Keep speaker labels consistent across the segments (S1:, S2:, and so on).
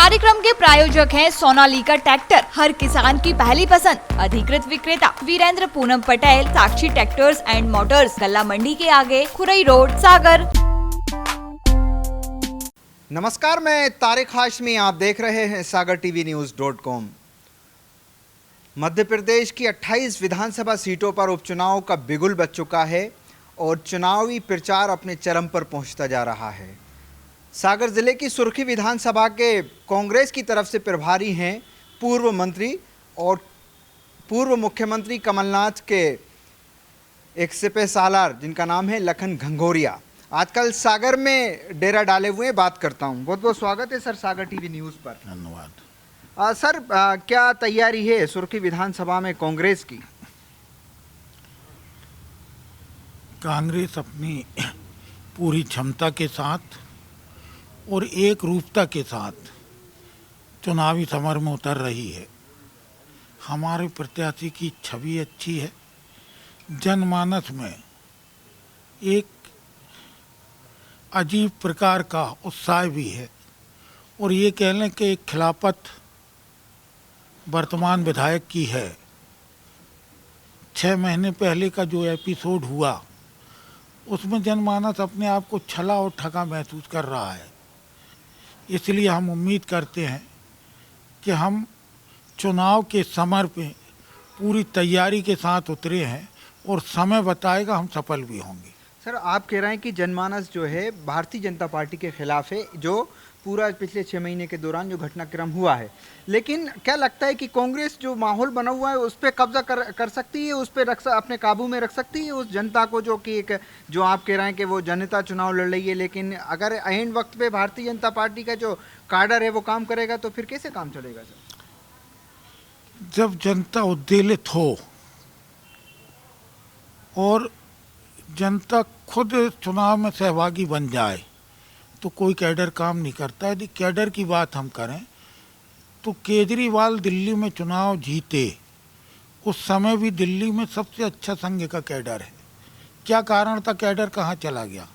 S1: कार्यक्रम के प्रायोजक हैं सोनालिका ट्रैक्टर, हर किसान की पहली पसंद। अधिकृत विक्रेता वीरेंद्र पूनम पटेल, साक्षी ट्रैक्टर्स एंड मोटर्स, गल्ला मंडी के आगे, खुरई रोड, सागर।
S2: नमस्कार, मैं तारिक हाशमी, आप देख रहे हैं सागर टीवी न्यूज़.com। मध्य प्रदेश की 28 विधानसभा सीटों पर उपचुनाव का बिगुल बज चुका है और चुनावी प्रचार अपने चरम पर पहुंचता जा रहा है। सागर जिले की सुर्खी विधानसभा के कांग्रेस की तरफ से प्रभारी हैं पूर्व मंत्री और पूर्व मुख्यमंत्री कमलनाथ के एक सिपह सालार, जिनका नाम है लखन घंघोरिया। आजकल सागर में डेरा डाले हुए बात करता हूं। बहुत बहुत स्वागत है सर सागर टीवी न्यूज़ पर।
S3: धन्यवाद।
S2: सर, क्या तैयारी है सुर्खी विधानसभा में कांग्रेस की?
S3: कांग्रेस अपनी पूरी क्षमता के साथ और एक रूपता के साथ चुनावी समर में उतर रही है। हमारे प्रत्याशी की छवि अच्छी है, जनमानस में एक अजीब प्रकार का उत्साह भी है और ये कह लें कि एक खिलाफत वर्तमान विधायक की है। 6 महीने पहले का जो एपिसोड हुआ उसमें जनमानस अपने आप को छला और ठगा महसूस कर रहा है। इसलिए हम उम्मीद करते हैं कि हम चुनाव के समर पे पूरी तैयारी के साथ उतरे हैं और समय बताएगा हम सफल भी होंगे।
S2: सर, आप कह रहे हैं कि जनमानस जो है भारतीय जनता पार्टी के खिलाफ है, जो पूरा पिछले 6 महीने के दौरान जो घटनाक्रम हुआ है, लेकिन क्या लगता है कि कांग्रेस जो माहौल बना हुआ है उस पर कब्जा कर सकती है, उस पर अपने काबू में रख सकती है उस जनता को, जो कि एक जो आप कह रहे हैं कि वो जनता चुनाव लड़ रही है, लेकिन अगर ऐन वक्त पे भारतीय जनता पार्टी का जो काडर है वो काम करेगा तो फिर कैसे काम चलेगा सर?
S3: जब जनता उद्वेलित हो और जनता खुद चुनाव में सहभागी बन जाए तो कोई कैडर काम नहीं करता। यदि कैडर की बात हम करें तो केजरीवाल दिल्ली में चुनाव जीते उस समय भी दिल्ली में सबसे अच्छा संघ का कैडर है। क्या कारण था? कैडर कहाँ चला गया?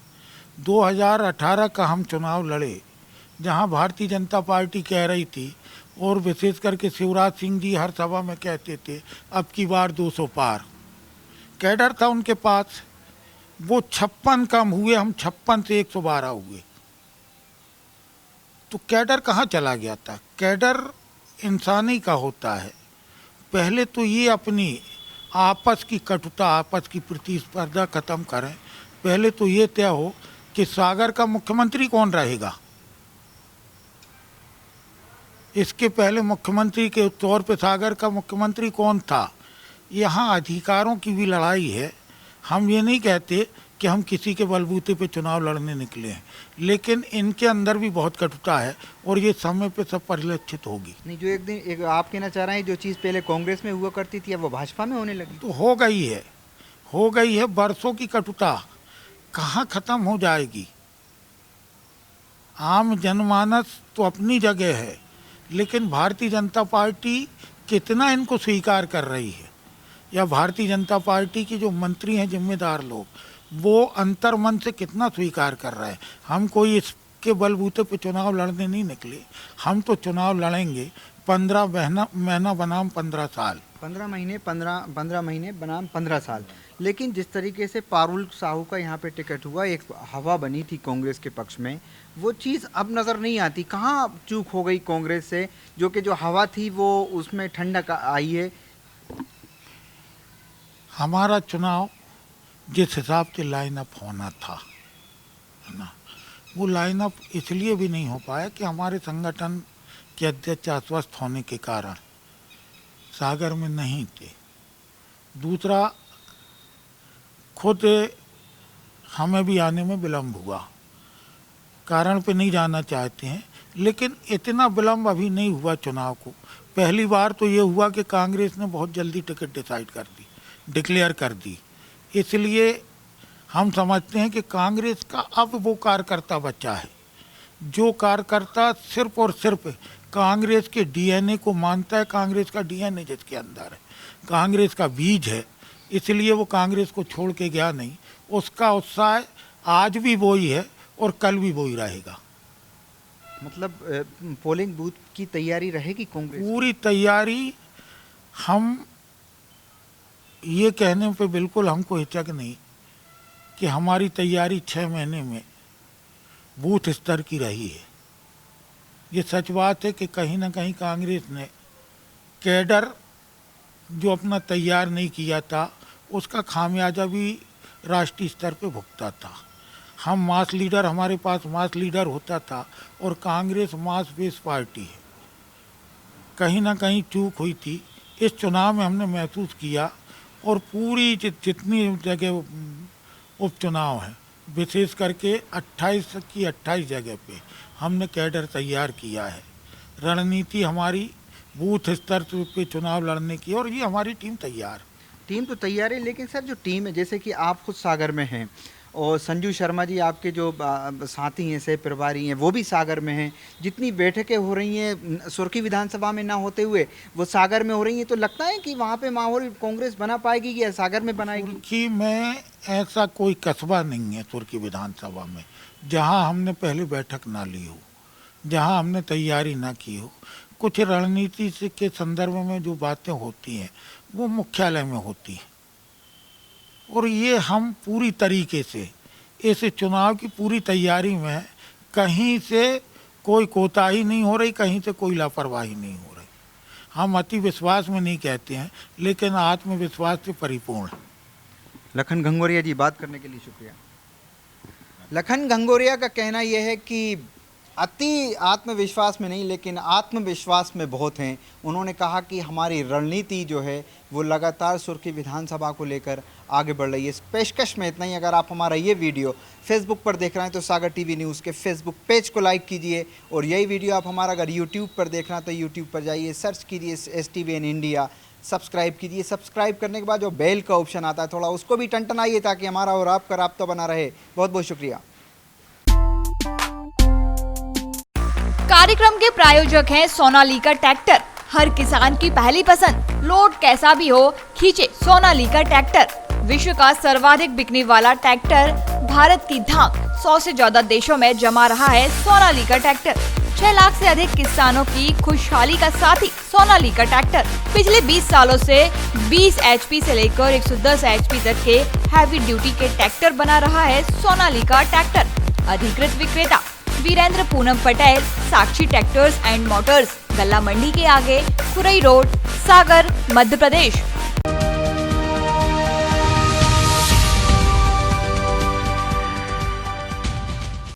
S3: 2018 का हम चुनाव लड़े जहाँ भारतीय जनता पार्टी कह रही थी और विशेष करके शिवराज सिंह जी हर सभा में कहते थे अब की बार 200 पार। कैडर था उनके पास, वो 56 कम हुए, हम 56 से 112 हुए। तो कैडर कहाँ चला गया था? कैडर इंसानी का होता है। पहले तो ये अपनी आपस की कटुता, आपस की प्रतिस्पर्धा खत्म करें। पहले तो ये तय हो कि सागर का मुख्यमंत्री कौन रहेगा। इसके पहले मुख्यमंत्री के तौर पे सागर का मुख्यमंत्री कौन था? यहाँ अधिकारों की भी लड़ाई है। हम ये नहीं कहते कि हम किसी के बलबूते पे चुनाव लड़ने निकले हैं, लेकिन इनके अंदर भी बहुत कटुता है और ये समय पे सब परिलक्षित होगी।
S2: नहीं, जो एक आप कहना चाह रहे हैं जो चीज़ पहले कांग्रेस में हुआ करती थी अब वो भाजपा में होने लगी,
S3: तो हो गई है। बरसों की कटुता कहाँ खत्म हो जाएगी? आम जनमानस तो अपनी जगह है, लेकिन भारतीय जनता पार्टी कितना इनको स्वीकार कर रही है, या भारतीय जनता पार्टी की जो मंत्री हैं, जिम्मेदार लोग, वो अंतर्मन से कितना स्वीकार कर रहे हैं। हम कोई इसके बलबूते पे चुनाव लड़ने नहीं निकले। हम तो चुनाव लड़ेंगे 15 महीना बनाम 15 साल,
S2: 15 महीने बनाम 15 साल। लेकिन जिस तरीके से पारुल साहू का यहाँ पे टिकट हुआ, एक हवा बनी थी कांग्रेस के पक्ष में, वो चीज़ अब नज़र नहीं आती। कहाँ चूक हो गई कांग्रेस से, जो कि जो हवा थी वो उसमें ठंडक आई है?
S3: हमारा चुनाव जिस हिसाब से लाइन अप होना था, है ना, वो लाइन अप इसलिए भी नहीं हो पाया कि हमारे संगठन के अध्यक्ष अस्वस्थ होने के कारण सागर में नहीं थे। दूसरा, खुद हमें भी आने में विलम्ब हुआ। कारण पे नहीं जाना चाहते हैं, लेकिन इतना विलम्ब अभी नहीं हुआ चुनाव को। पहली बार तो ये हुआ कि कांग्रेस ने बहुत जल्दी टिकट डिक्लेयर कर दी। इसलिए हम समझते हैं कि कांग्रेस का अब वो कार्यकर्ता बचा है जो कार्यकर्ता सिर्फ और सिर्फ कांग्रेस के डीएनए को मानता है। कांग्रेस का डीएनए जिसके अंदर है, कांग्रेस का बीज है, इसलिए वो कांग्रेस को छोड़ के गया नहीं। उसका उत्साह आज भी वही है और कल भी वही रहेगा।
S2: मतलब पोलिंग बूथ की तैयारी रहेगी कांग्रेस?
S3: पूरी तैयारी, हम ये कहने पे बिल्कुल हमको हिचक नहीं कि हमारी तैयारी 6 महीने में बूथ स्तर की रही है। ये सच बात है कि कहीं ना कहीं कांग्रेस ने कैडर जो अपना तैयार नहीं किया था उसका खामियाजा भी राष्ट्रीय स्तर पे भुगता था। हम मास लीडर, हमारे पास मास लीडर होता था और कांग्रेस मास बेस पार्टी है। कहीं ना कहीं चूक हुई थी, इस चुनाव में हमने महसूस किया। और पूरी जितनी जगह उपचुनाव है, विशेष करके 28 की 28 जगह पे हमने कैडर तैयार किया है। रणनीति हमारी बूथ स्तर पे चुनाव लड़ने की, और ये हमारी टीम तैयार।
S2: टीम तो तैयार है, लेकिन सर जो टीम है, जैसे कि आप खुद सागर में हैं और संजू शर्मा जी आपके जो साथी हैं, सह प्रभारी हैं, वो भी सागर में हैं। जितनी बैठकें हो रही हैं सुर्खी विधानसभा में ना होते हुए वो सागर में हो रही हैं, तो लगता है कि वहाँ पे माहौल कांग्रेस बना पाएगी या सागर में बनाएगी?
S3: सुर्खी में ऐसा कोई कस्बा नहीं है सुर्खी विधानसभा में जहाँ हमने पहले बैठक ना ली हो, जहाँ हमने तैयारी ना की हो। कुछ रणनीति से के संदर्भ में जो बातें होती हैं वो मुख्यालय में होती हैं, और ये हम पूरी तरीके से इस चुनाव की पूरी तैयारी में कहीं से कोई कोताही नहीं हो रही, कहीं से कोई लापरवाही नहीं हो रही। हम अति विश्वास में नहीं कहते हैं, लेकिन आत्मविश्वास से परिपूर्ण हैं।
S2: लखन घंगोरिया जी, बात करने के लिए शुक्रिया। लखन घंगोरिया का कहना यह है कि अति आत्मविश्वास में नहीं, लेकिन आत्मविश्वास में बहुत हैं। उन्होंने कहा कि हमारी रणनीति जो है वो लगातार सुर्खी विधानसभा को लेकर आगे बढ़ रही है। इस पेशकश में इतना ही। अगर आप हमारा ये वीडियो फेसबुक पर देख रहे हैं तो सागर टीवी न्यूज़ के फेसबुक पेज को लाइक कीजिए, और यही वीडियो आप हमारा अगर यूट्यूब पर देख रहे हैं तो यूट्यूब पर जाइए, सर्च कीजिए STVN इंडिया, सब्सक्राइब कीजिए। सब्सक्राइब करने के बाद जो बेल का ऑप्शन आता है थोड़ा उसको भी टंटनाइए ताकि हमारा और आपका राब्ता बना रहे। बहुत बहुत शुक्रिया।
S1: कार्यक्रम के प्रायोजक हैं सोनालिका ट्रैक्टर, हर किसान की पहली पसंद। लोड कैसा भी हो, खींचे सोनालिका ट्रैक्टर। विश्व का सर्वाधिक बिकने वाला ट्रैक्टर, भारत की धाक 100 से ज्यादा देशों में जमा रहा है सोनालिका ट्रैक्टर। 6 लाख से अधिक किसानों की खुशहाली का साथी सोनालिका ट्रैक्टर। पिछले 20 सालों से 20 HP से लेकर 110 HP तक के हैवी ड्यूटी के ट्रैक्टर बना रहा है सोनालिका ट्रैक्टर। अधिकृत विक्रेता वीरेंद्र पूनम पटेल, साक्षी ट्रैक्टर्स एंड मोटर्स, गल्ला मंडी के आगे, खुरई रोड, सागर, मध्य प्रदेश।